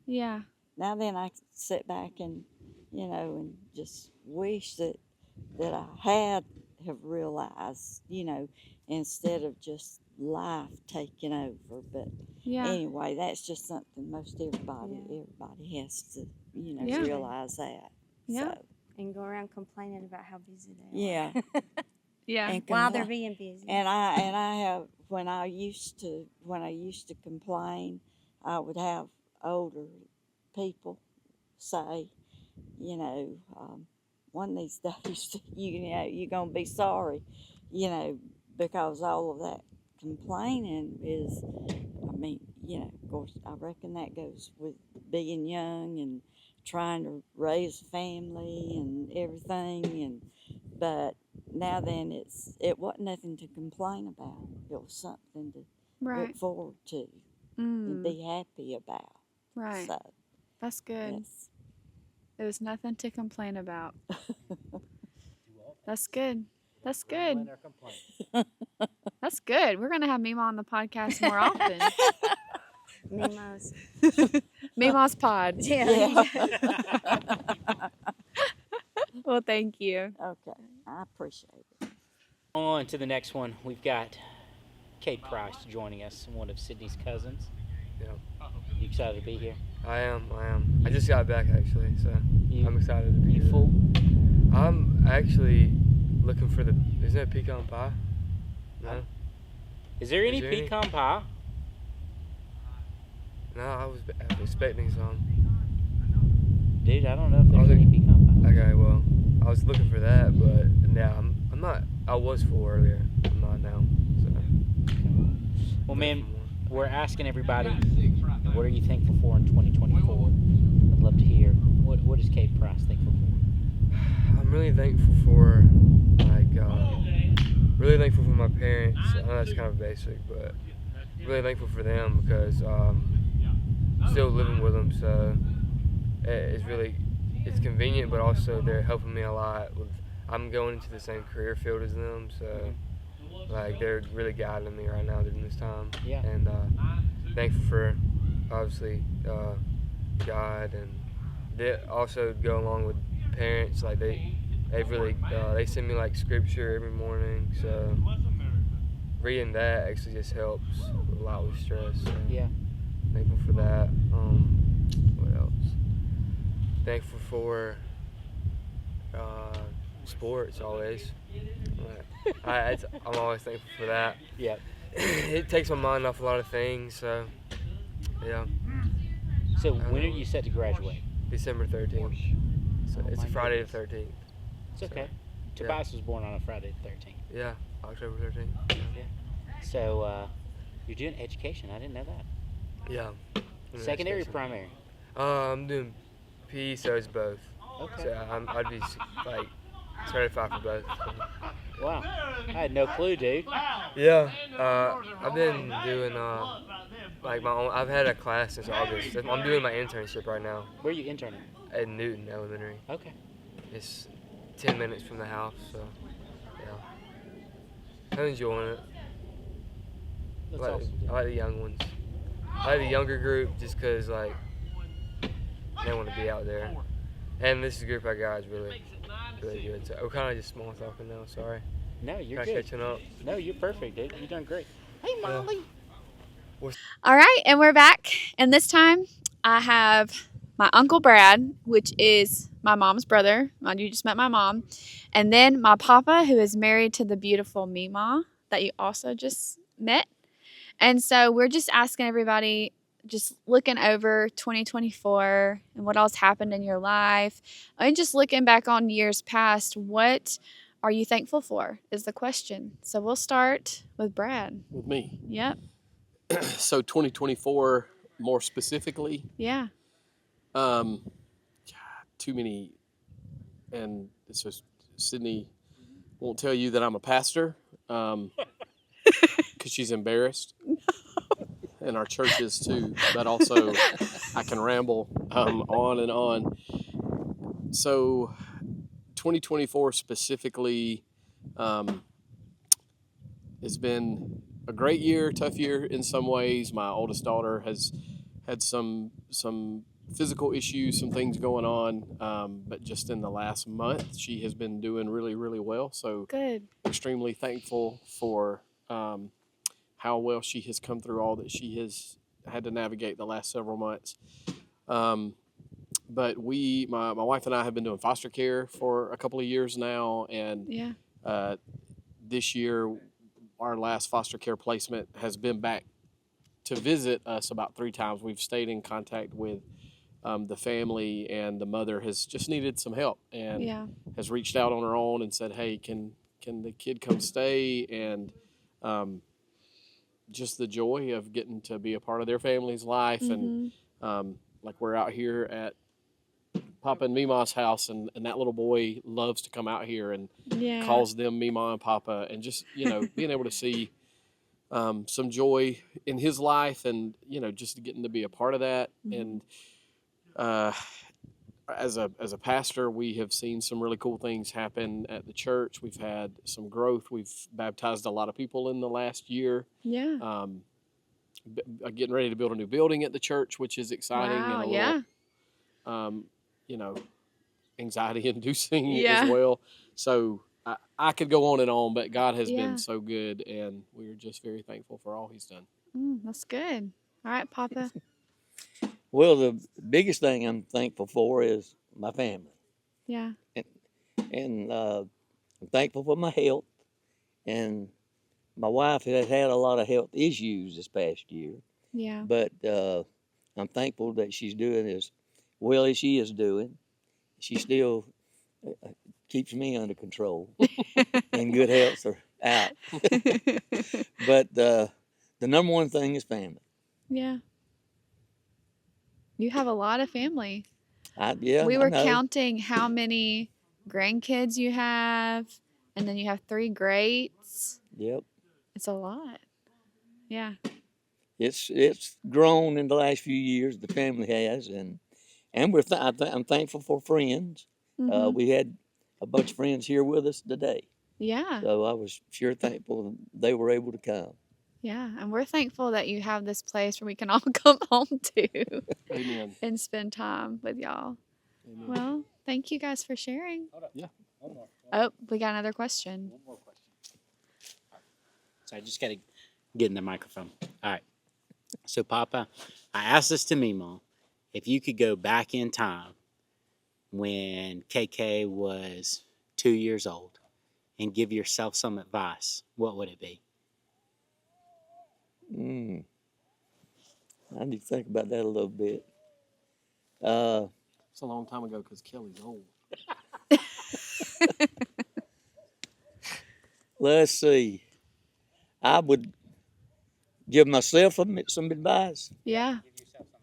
S2: Yeah.
S9: Now then I sit back and, and just wish that I had have realized, instead of just life taking over. But
S2: Yeah.
S9: anyway, that's just something most everybody has to,
S2: Yeah.
S9: realize that.
S2: Yeah.
S9: So,
S8: And go around complaining about how busy they
S9: yeah.
S8: are.
S2: Yeah.
S9: And
S8: While
S9: compli-
S8: they're being busy.
S9: And I have when I used to complain, I would have older people say, one of these days you're gonna be sorry, because all of that complaining is, of course, I reckon that goes with being young and trying to raise a family and everything, but now then it wasn't nothing to complain about. It was something to
S2: Right.
S9: look forward to and be happy about.
S2: Right.
S9: So
S2: That's good.
S9: yes.
S2: There's nothing to complain about. That's good. That's good. That's good. We're going to have Mima on the podcast more often.
S8: Memos.
S2: Mima's pod.
S8: Yeah.
S2: Well, thank you.
S9: Okay, I appreciate it.
S1: On to the next one. We've got Kate Price joining us, one of Sydney's cousins.
S10: Yeah.
S1: You excited to be here?
S10: I am. I just got back actually, so I'm excited to be
S1: You
S10: here.
S1: full?
S10: I'm actually looking for isn't it pecan pie? No?
S1: Is there any
S10: Is there any?
S1: pecan pie?
S10: No, I was expecting some.
S1: Dude, I don't know if there's any pecan pie.
S10: Okay, well, I was looking for that, but now I'm not. I was full earlier. I'm not now. So.
S1: Well, man, we're asking everybody, what are you thankful for in 2024? I'd love to hear. What is Kate Price thankful for?
S10: I'm really thankful for, really thankful for my parents. I know that's kind of basic, but really thankful for them because still living with them, so it's convenient, but also they're helping me a lot. I'm going into the same career field as them, so they're really guiding me right now during this time.
S1: Yeah.
S10: And thankful for obviously God, and they also go along with parents. Like they really they send me scripture every morning, so reading that actually just helps a lot with stress. So
S1: Yeah.
S10: thankful for that. What else? Thankful for sports always. I'm always thankful for that.
S1: Yeah.
S10: It takes my mind off a lot of things, so yeah.
S1: So when are you set to graduate?
S10: December 13th. So it's
S1: my
S10: a Friday
S1: goodness.
S10: the 13th.
S1: It's okay.
S10: So,
S1: Tobias was born on a Friday the 13th.
S10: yeah, October 13th.
S1: Yeah. So you're doing education. I didn't know that.
S10: Yeah.
S1: Secondary or primary?
S10: I'm doing PE, so it's both.
S1: Okay.
S10: So I'd be certified for both.
S1: Wow. I had no clue, dude.
S10: Yeah. I've been doing my own. I've had a class since August. I'm doing my internship right now
S1: Where are you interning?
S10: at Newton Elementary.
S1: Okay.
S10: It's 10 minutes from the house, so yeah. I'm enjoying it.
S1: That's
S10: I like,
S1: awesome.
S10: I like the young ones. I like the younger group just because they want to be out there. And this group I got is really good. So we're kind of just small talking now. Sorry.
S1: No, you're
S10: Kinda
S1: good.
S10: catching up.
S1: No, you're perfect, dude. You're doing great. Hey, Molly.
S2: All right, and we're back. And this time I have my Uncle Brad, which is my mom's brother. You just met my mom. And then my papa, who is married to the beautiful Mima that you also just met. And so we're just asking everybody, just looking over 2024 and what else happened in your life. And just looking back on years past, what are you thankful for is the question. So we'll start with Brad.
S11: With me.
S2: Yep.
S11: So 2024, more specifically,
S2: Yeah.
S11: God, too many, and it's just Sydney won't tell you that I'm a pastor because she's embarrassed, and our church is too. But also, I can ramble on and on. So, 2024 specifically has been a great year, tough year in some ways. My oldest daughter has had some physical issues, some things going on, but just in the last month, she has been doing really, really well. So
S2: Good.
S11: extremely thankful for how well she has come through all that she has had to navigate the last several months. But my wife and I have been doing foster care for a couple of years now, and
S2: Yeah.
S11: this year, our last foster care placement has been back to visit us about 3 times. We've stayed in contact with the family, and the mother has just needed some help and
S2: Yeah.
S11: has reached out on her own and said, "Hey, can the kid come stay?" And just the joy of getting to be a part of their family's life, and like we're out here at Papa and Mima's house, and that little boy loves to come out here and
S2: Yeah.
S11: calls them Mima and Papa, and just being able to see some joy in his life, and just getting to be a part of that. And as a pastor, we have seen some really cool things happen at the church. We've had some growth. We've baptized a lot of people in the last year.
S2: Yeah.
S11: Getting ready to build a new building at the church, which is exciting
S2: Wow.
S11: and a
S2: Yeah.
S11: little anxiety inducing
S2: Yeah.
S11: as well. So I could go on and on, but God has
S2: Yeah.
S11: been so good, and we're just very thankful for all He's done.
S2: That's good. All right, Papa.
S12: Well, the biggest thing I'm thankful for is my family,
S2: Yeah.
S12: and I'm thankful for my health. And my wife has had a lot of health issues this past year,
S2: Yeah.
S12: but I'm thankful that she's doing as well as she is doing. She still keeps me under control, and good health are out. But the number one thing is family.
S2: Yeah. You have a lot of family.
S12: Yeah,
S2: We
S12: I
S2: were
S12: know.
S2: counting how many grandkids you have, and then you have 3 greats.
S12: Yep.
S2: It's a lot. Yeah.
S12: It's grown in the last few years. The family has, and I'm thankful for friends. We had a bunch of friends here with us today,
S2: Yeah.
S12: so I was sure thankful they were able to come.
S2: Yeah. And we're thankful that you have this place where we can all come home to
S11: Amen.
S2: and spend time with y'all.
S11: Amen.
S2: Well, thank you guys for sharing.
S11: Yeah.
S2: Oh, we got another question.
S1: One more question. So I just got to get in the microphone. All right. So, Papa, I asked this to Mima. If you could go back in time when KK was 2 years old and give yourself some advice, what would it be?
S12: I need to think about that a little bit.
S11: It's a long time ago because Kelly's old.
S12: Let's see. I would give myself some advice.
S2: Yeah.
S1: Give yourself some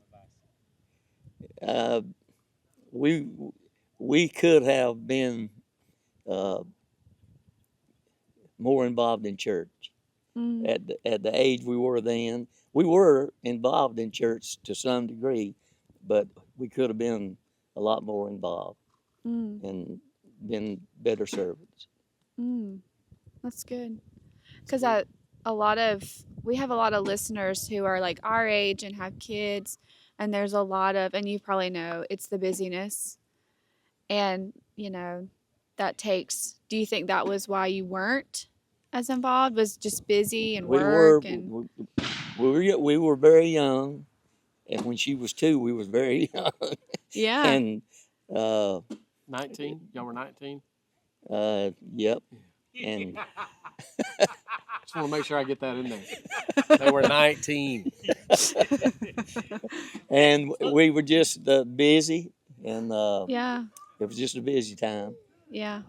S1: advice.
S12: We could have been more involved in church. At the age we were then. We were involved in church to some degree, but we could have been a lot more involved and been better servants.
S2: That's good. Because we have a lot of listeners who are like our age and have kids, and there's a lot of, and you probably know, it's the busyness. And, that takes, do you think that was why you weren't as involved? Was just busy and work?
S12: We were very young, and when she was 2, we was very young.
S2: Yeah.
S12: And
S11: 19? Y'all were 19?
S12: Yep. And
S11: just want to make sure I get that in there. They were 19.
S12: And we were just busy, and
S2: Yeah.
S12: it was just a busy time.
S2: Yeah.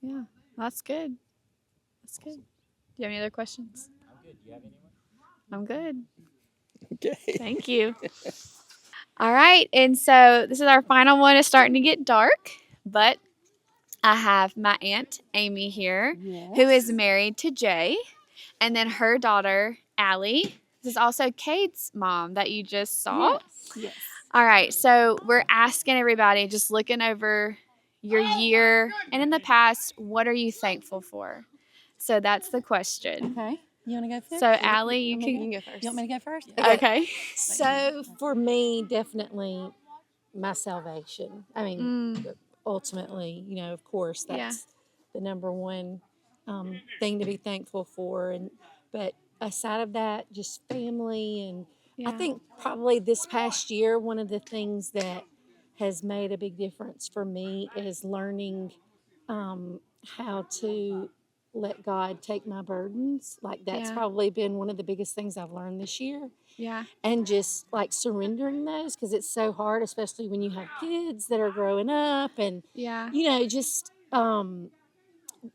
S2: Yeah. That's good. That's good. Do you have any other questions?
S1: I'm good. Do you have anyone?
S2: I'm good.
S12: Okay.
S2: Thank you. All right. And so this is our final one. It's starting to get dark, but I have my Aunt Amy here, who is married to Jay, and then her daughter, Allie. This is also Kate's mom that you just saw.
S13: Yes.
S2: All right. So we're asking everybody, just looking over your year and in the past, what are you thankful for? So that's the question.
S13: Okay. You want to go first?
S2: So, Allie, you can
S13: go first. You want me to go first?
S2: Okay.
S13: So for me, definitely my salvation. I mean, ultimately, of course,
S2: Yeah.
S13: that's the number one thing to be thankful for. But aside of that, just family, and I think probably this past year, one of the things that has made a big difference for me is learning how to let God take my burdens. Like that's
S2: Yeah.
S13: probably been one of the biggest things I've learned this year.
S2: Yeah.
S13: And just like surrendering those, because it's so hard, especially when you have kids that are growing up, and
S2: Yeah.
S13: just you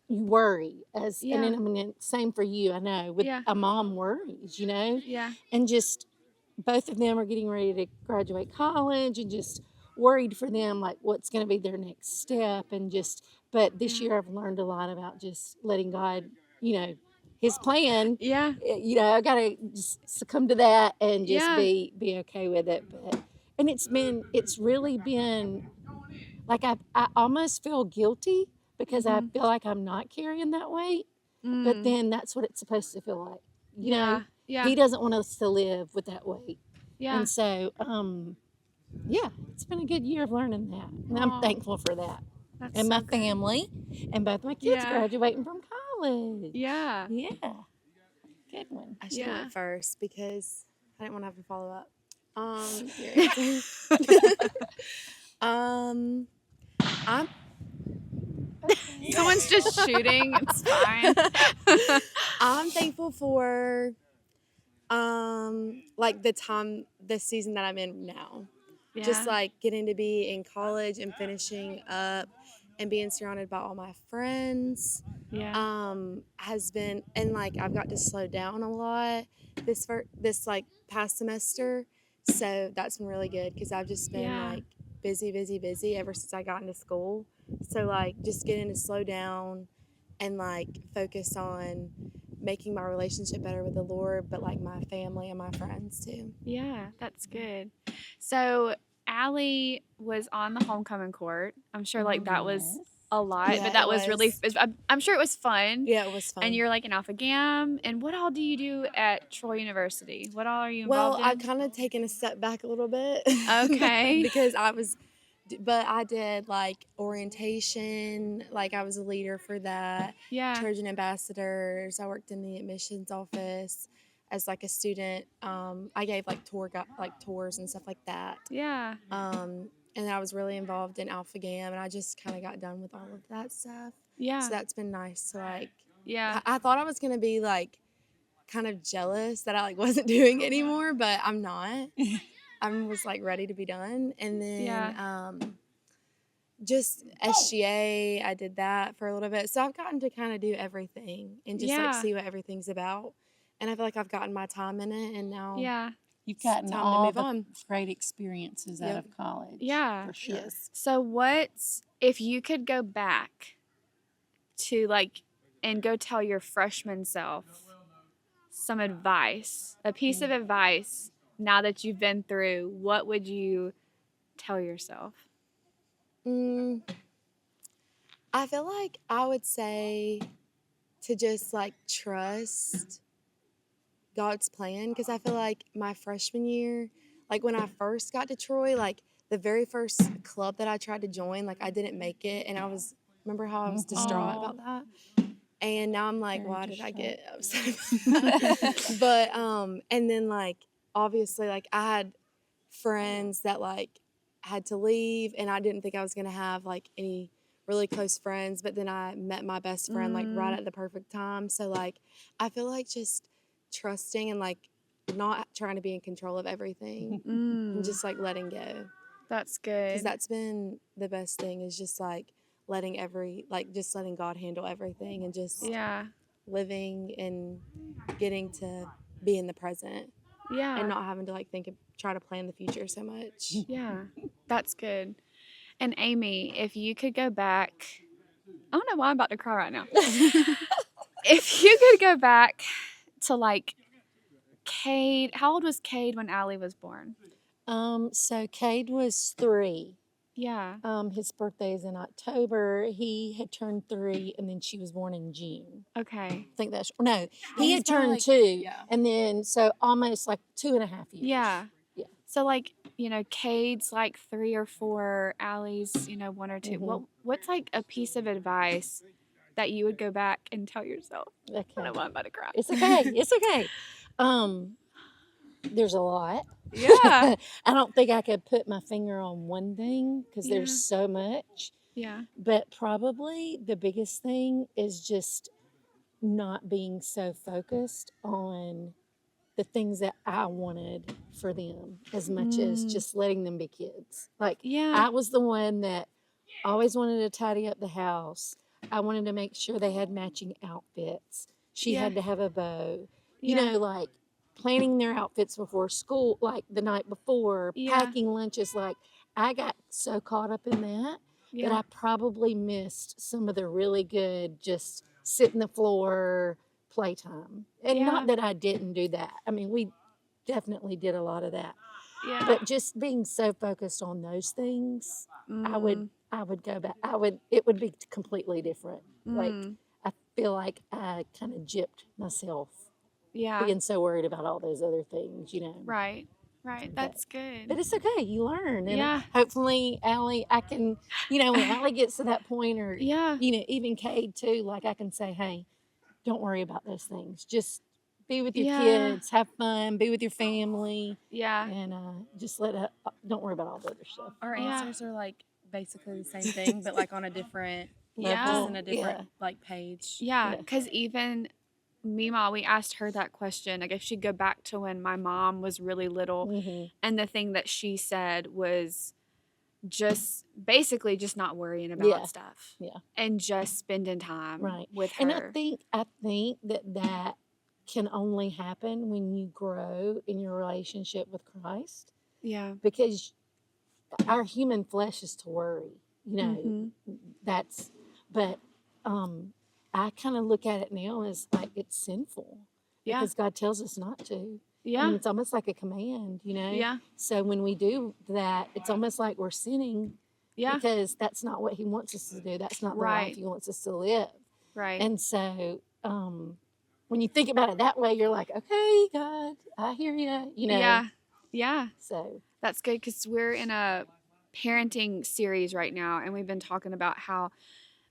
S13: worry and
S2: Yeah.
S13: then, I mean, same for you. I know with
S2: Yeah.
S13: a mom worries,
S2: Yeah.
S13: and just both of them are getting ready to graduate college, and just worried for them, like what's going to be their next step, and just. But this year I've learned a lot about just letting God, His plan.
S2: Yeah.
S13: I gotta just succumb to that and just
S2: Yeah.
S13: be okay with it. But and it's really been like I almost feel guilty because I feel like I'm not carrying that weight. But then that's what it's supposed to feel like.
S2: Yeah. Yeah.
S13: He doesn't want us to live with that weight.
S2: Yeah.
S13: And so, yeah, it's been a good year of learning that. And I'm thankful for that.
S2: That's
S13: And
S2: so
S13: my
S2: good.
S13: family, and both my kids
S2: Yeah.
S13: graduating from college.
S2: Yeah.
S13: Yeah. Good one.
S6: I should have
S2: Yeah.
S6: went first because I didn't want to have to follow up. I'm
S2: Someone's just shooting. It's fine.
S6: I'm thankful for like this season that I'm in now.
S2: Yeah.
S6: Just like getting to be in college and finishing up and being surrounded by all my friends.
S2: Yeah.
S6: Has been, and like I've got to slow down a lot this like past semester. So that's been really good because I've just been like busy ever since I got into school. So like just getting to slow down and like focus on making my relationship better with the Lord, but like my family and my friends too.
S2: Yeah, that's good. So Allie was on the homecoming court. I'm sure like that was a lot,
S6: Yeah,
S2: but that
S6: it
S2: was really.
S6: was.
S2: I'm sure it was fun.
S6: Yeah, it was fun.
S2: And you're like an Alpha Gam. And what all do you do at Troy University? What all are you
S6: Well,
S2: involved
S6: I've
S2: in?
S6: kind of taken a step back a little bit.
S2: Okay.
S6: Because I did like orientation, like I was a leader for that.
S2: Yeah.
S6: Trojan ambassadors. I worked in the admissions office as like a student. I gave like tours and stuff like that.
S2: Yeah.
S6: And I was really involved in Alpha Gam, and I just kind of got done with all of that stuff.
S2: Yeah.
S6: So that's been nice to like.
S2: Yeah.
S6: I thought I was gonna be like kind of jealous that I like wasn't doing anymore, but I'm not. I was like ready to be done. And then just SGA, I did that for a little bit. So I've gotten to kind of do everything and just like see what everything's about. And I feel like I've gotten my time in it, and now
S13: You've gotten
S6: time to
S13: all
S6: move
S13: the
S6: on.
S13: great experiences out of college.
S2: Yeah.
S13: For sure.
S6: Yes.
S2: So what's if you could go back to like and go tell your freshman self some advice, a piece of advice now that you've been through, what would you tell yourself?
S6: I feel like I would say to just like trust God's plan, because I feel like my freshman year, like when I first got to Troy, like the very first club that I tried to join, like I didn't make it, and remember how I was distraught about that? And now I'm like, why did I get upset about that? But and then like obviously like I had friends that like had to leave, and I didn't think I was gonna have like any really close friends, but then I met my best friend like right at the perfect time. So like I feel like just trusting and like not trying to be in control of everything and just like letting go.
S2: That's good.
S6: Because that's been the best thing, is just like letting God handle everything, and just living and getting to be in the present.
S2: Yeah.
S6: And not having to like think
S13: try to plan the future so much.
S2: Yeah, that's good. And Amy, if you could go back, I don't know why I'm about to cry right now. If you could go back to like Cade, how old was Cade when Allie was born?
S13: So Cade was 3.
S2: Yeah.
S13: His birthday is in October. He had turned 3, and then she was born in June.
S2: Okay.
S13: I think that's no. He
S2: He's
S13: had
S2: probably,
S13: turned
S2: like,
S13: 2,
S2: yeah.
S13: and then so almost like 2.5 years.
S2: Yeah.
S13: Yeah.
S2: So like, you know, Cade's like 3 or 4, Allie's, you know, 1 or 2. What's like a piece of advice that you would go back and tell yourself?
S13: Okay.
S2: I don't know why I'm about to cry.
S13: It's okay. It's okay. There's a lot.
S2: Yeah.
S13: I don't think I could put my finger on one thing because
S2: Yeah.
S13: there's so much.
S2: Yeah.
S13: But probably the biggest thing is just not being so focused on the things that I wanted for them as much as just letting them be kids. Like,
S2: Yeah.
S13: I was the one that always wanted to tidy up the house. I wanted to make sure they had matching outfits. She
S2: Yeah.
S13: had to have a bow. You
S2: Yeah.
S13: know, like planning their outfits before school, like the night before,
S2: Yeah.
S13: packing lunches. Like, I got so caught up in that that I probably missed some of the really good just sit in the floor playtime. And
S2: Yeah.
S13: not that I didn't do that. I mean, we definitely did a lot of that.
S2: Yeah.
S13: But just being so focused on those things, I would go back. It would be completely different. Like, I feel like I kind of gypped myself
S2: Yeah.
S13: being so worried about all those other things, you know.
S2: Right. Right. That's good.
S13: But it's okay. You learn. And
S2: Yeah.
S13: hopefully, Allie, I can, you know, when Allie gets to that point, or,
S2: Yeah.
S13: you know, even Cade too, like I can say, hey, don't worry about those things. Just be with your
S2: Yeah.
S13: kids, have fun, be with your family,
S2: Yeah.
S13: and just don't worry about all the other stuff.
S14: Our
S2: Yeah.
S14: answers are like basically the same thing, but like on a different
S2: Yeah.
S14: just in a different
S13: Yeah.
S14: like page.
S2: Yeah.
S13: Yeah.
S2: Because even Mima, we asked her that question. Like, if she'd go back to when my mom was really little,
S13: Mhm.
S2: and the thing that she said was just basically just not worrying about
S13: Yeah.
S2: stuff.
S13: Yeah.
S2: And just spending time
S13: Right.
S2: with her.
S13: And I think that can only happen when you grow in your relationship with Christ,
S2: Yeah.
S13: because our human flesh is to worry, you know.
S2: Mhm.
S13: But I kind of look at it now as like it's sinful
S2: Yeah.
S13: because God tells us not to.
S2: Yeah.
S13: And it's almost like a command, you know.
S2: Yeah.
S13: So when we do that, it's almost like we're sinning
S2: Yeah.
S13: because that's not what He wants us to do. That's not the
S2: Right.
S13: life He wants us to live.
S2: Right.
S13: And so when you think about it that way, you're like, okay, God, I hear you, you know.
S2: Yeah. Yeah.
S13: So
S2: That's good, because we're in a parenting series right now, and we've been talking about how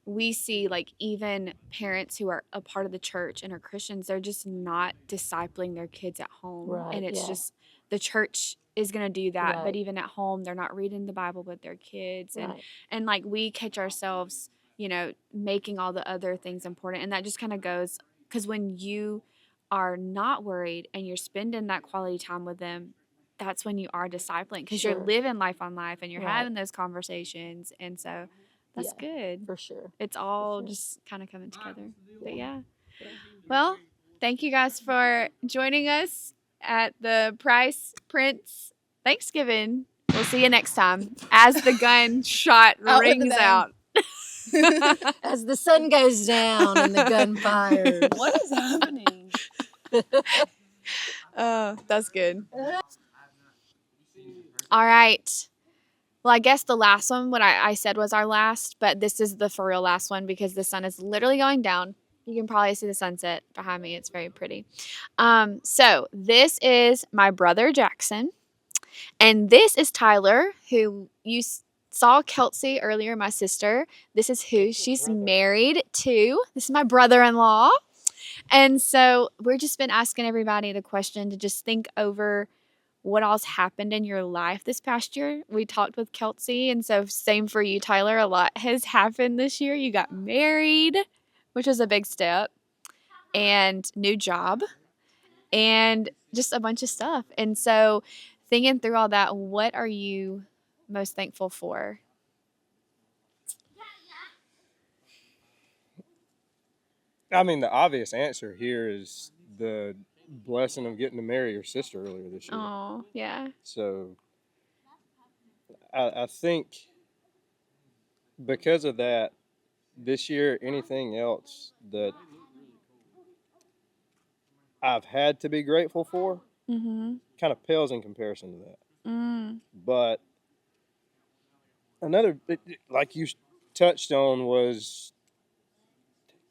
S2: we see like even parents who are a part of the church and are Christians, they're just not discipling their kids at home.
S13: Right,
S2: And it's
S13: yeah.
S2: just the church is going to do that, but
S13: Right.
S2: even at home they're not reading the Bible with their kids.
S13: Right.
S2: And like we catch ourselves, you know, making all the other things important, and that just kind of goes, because when you are not worried and you're spending that quality time with them, that's when you are discipling, because you're
S13: Sure.
S2: living life on life and you're
S13: Right.
S2: having those conversations. And so that's
S13: Yeah,
S2: good.
S13: for sure.
S2: It's all
S13: sure.
S2: just kind of coming together. But
S13: Yeah.
S2: yeah. Well, thank you guys for joining us at the Price Prince Thanksgiving. We'll see you next time as the gun shot
S13: Out with the
S2: rings
S13: bang.
S2: out.
S13: As the sun goes down and the gun fires.
S14: What is happening?
S2: Oh, that's good. All right. Well, I guess the last one, what I said was our last, but this is the for real last one because the sun is literally going down. You can probably see the sunset behind me. It's very pretty. So this is my brother Jackson, and this is Tyler, who you saw Kelsey earlier, my sister. This is who she's married to. This is my brother-in-law. And so we've just been asking everybody the question to just think over what all's happened in your life this past year. We talked with Kelsey, and so same for you, Tyler. A lot has happened this year. You got married, which was a big step, and new job, and just a bunch of stuff. And so thinking through all that, what are you most thankful for?
S15: I mean, the obvious answer here is the
S10: blessing of getting to marry your sister earlier this year.
S2: Oh, yeah.
S10: So I think because of that, this year, anything else that I've had to be grateful for
S2: Mm-hmm.
S10: kind of pales in comparison to that.
S2: Mm.
S10: But another, like you touched on, was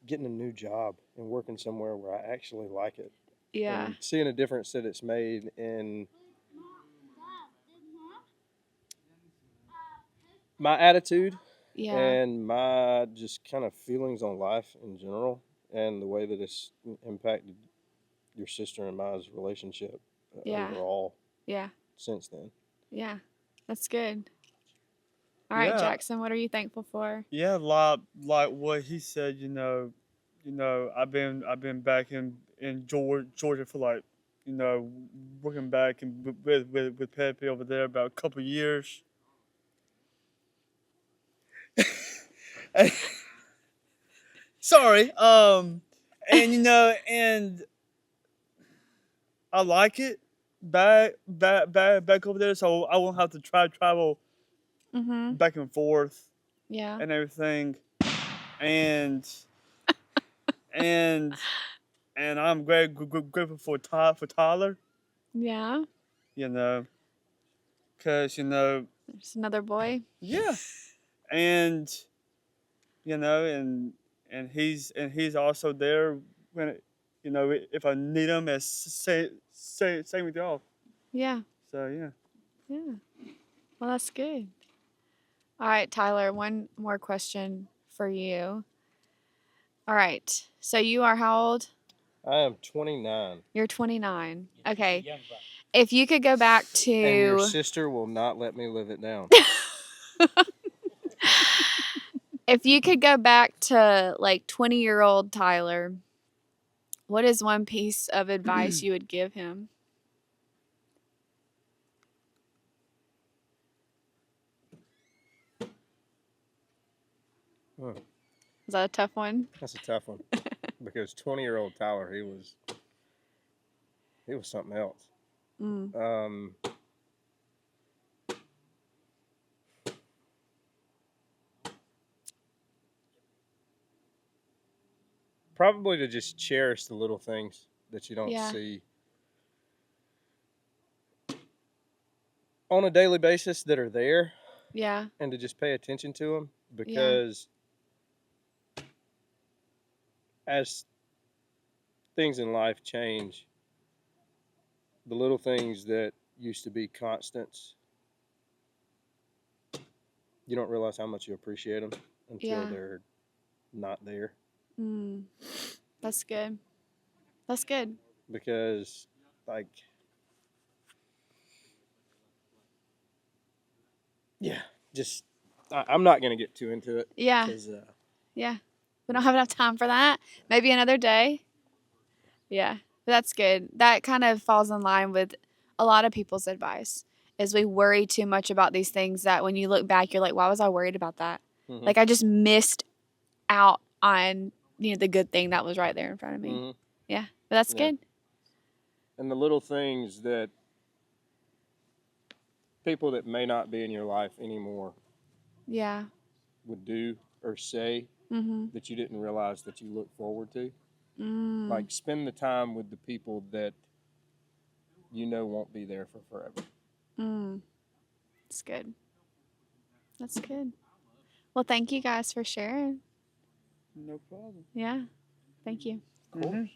S10: getting a new job and working somewhere where I actually like it.
S2: Yeah.
S10: And seeing a difference that it's made in my attitude
S2: Yeah.
S10: and my just kind of feelings on life in general, and the way that it's impacted your sister and my relationship
S2: Yeah.
S10: overall
S2: Yeah.
S10: since then.
S2: Yeah. That's good. All right,
S15: Yeah.
S2: Jackson, what are you thankful for?
S15: Yeah, like what he said. I've been back in Georgia for like, working back and with Pepe over there about a couple of years. Sorry. And I like it back over there, so I won't have to travel
S2: Mm-hmm.
S15: back and forth
S2: Yeah.
S15: and everything. And and and I'm grateful for Tyler.
S2: Yeah.
S15: You know, cause
S2: There's another boy.
S15: yeah, and and he's also there when if I need him, as same with y'all.
S2: Yeah.
S15: So yeah.
S2: Yeah. Well, that's good. All right, Tyler, one more question for you. All right. So you are how old?
S10: I am 29.
S2: You're 29. Okay. If you could go back to
S10: And your sister will not let me live it down.
S2: if you could go back to like 20-year-old Tyler, what is one piece of advice you would give him?
S10: Huh.
S2: Is that a tough one?
S10: That's a tough one. Because 20-year-old Tyler, he was something else.
S2: Mm.
S10: Probably to just cherish the little things that you don't
S2: Yeah.
S10: see on a daily basis that are there.
S2: Yeah.
S10: And to just pay attention to them, because as things in life change, the little things that used to be constants, you don't realize how much you appreciate them until they're not there.
S2: Mm. That's good. That's good.
S10: Because, like, yeah, just I'm not gonna get too into it.
S2: Yeah. Yeah. We don't have enough time for that. Maybe another day. Yeah. But that's good. That kind of falls in line with a lot of people's advice. Is we worry too much about these things that when you look back, you're like, why was I worried about that?
S10: Mm-hmm.
S2: Like I just missed out on, the good thing that was right there in front of me.
S10: Mm-hmm.
S2: Yeah. But that's good.
S10: And the little things that people that may not be in your life anymore would do or say that you didn't realize that you look forward to. Like, spend the time with the people that won't be there for forever.
S2: That's good. That's good. Well, thank you guys for sharing.
S15: No problem.
S2: Yeah. Thank you.
S15: Cool.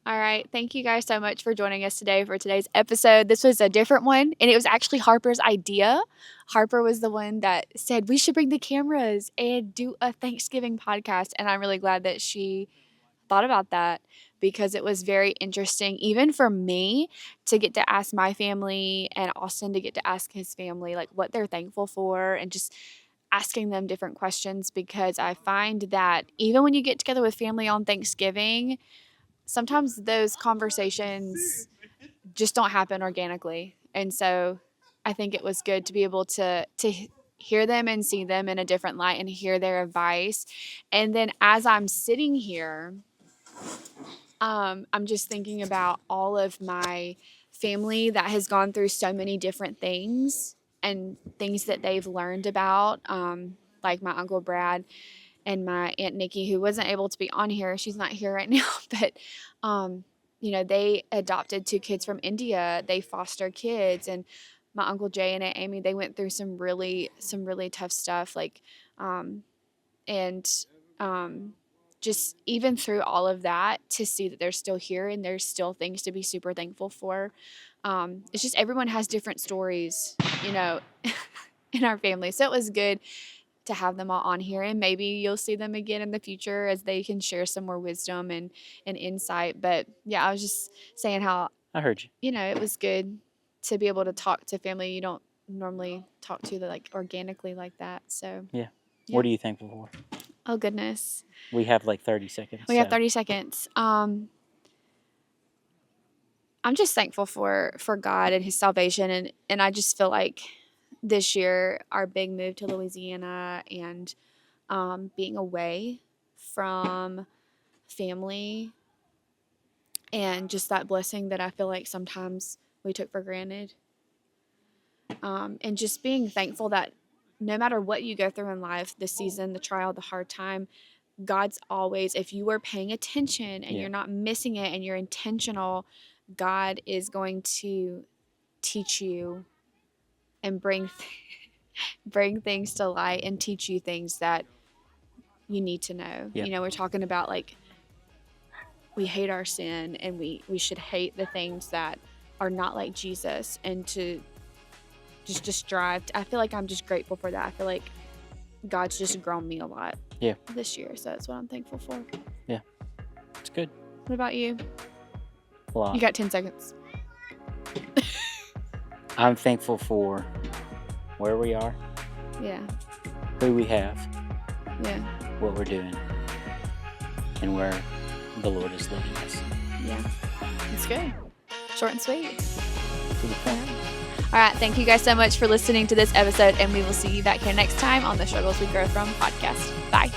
S2: All right. Thank you guys so much for joining us today for today's episode. This was a different one, and it was actually Harper's idea. Harper was the one that said we should bring the cameras and do a Thanksgiving podcast, and I'm really glad that she thought about that because it was very interesting, even for me, to get to ask my family and Austin to get to ask his family like what they're thankful for and just asking them different questions, because I find that even when you get together with family on Thanksgiving, sometimes those conversations just don't happen organically. And so I think it was good to be able to hear them and see them in a different light and hear their advice. And then as I'm sitting here, I'm just thinking about all of my family that has gone through so many different things and things that they've learned about, like my Uncle Brad and my Aunt Nikki, who wasn't able to be on here. She's not here right now, but, they adopted 2 kids from India. They foster kids. And my Uncle Jay and Aunt Amy, they went through some really tough stuff. And just even through all of that, to see that they're still here and there's still things to be super thankful for. It's just everyone has different stories, in our family. So it was good to have them all on here, and maybe you'll see them again in the future as they can share some more wisdom and insight. But yeah, I was just saying how
S1: I heard you.
S2: It was good to be able to talk to family you don't normally talk to like organically like that. So
S1: Yeah.
S2: Yeah.
S1: What are you thankful for?
S2: Oh goodness.
S1: We have like 30 seconds.
S2: We have 30 seconds. I'm just thankful for God and his salvation. And I just feel like this year, our big move to Louisiana and being away from family and just that blessing that I feel like sometimes we took for granted. And just being thankful that no matter what you go through in life, the season, the trial, the hard time, God's always, if you are paying attention and you're not missing it and you're intentional, God is going to teach you and bring things to light and teach you things that you need to know.
S1: Yeah.
S2: We're talking about like we hate our sin and we should hate the things that are not like Jesus, and to just strive. I feel like I'm just grateful for that. I feel like God's just grown me a lot this year. So that's what I'm thankful for.
S1: Yeah. It's good.
S2: What about you?
S1: A lot.
S2: You got 10 seconds.
S1: I'm thankful for where we are,
S2: Yeah.
S1: who we have,
S2: Yeah.
S1: what we're doing, and where the Lord is leading us.
S2: Yeah. It's good. Short and sweet.
S1: To the point.
S2: All right. Thank you guys so much for listening to this episode, and we will see you back here next time on the Struggles We Grow From podcast. Bye.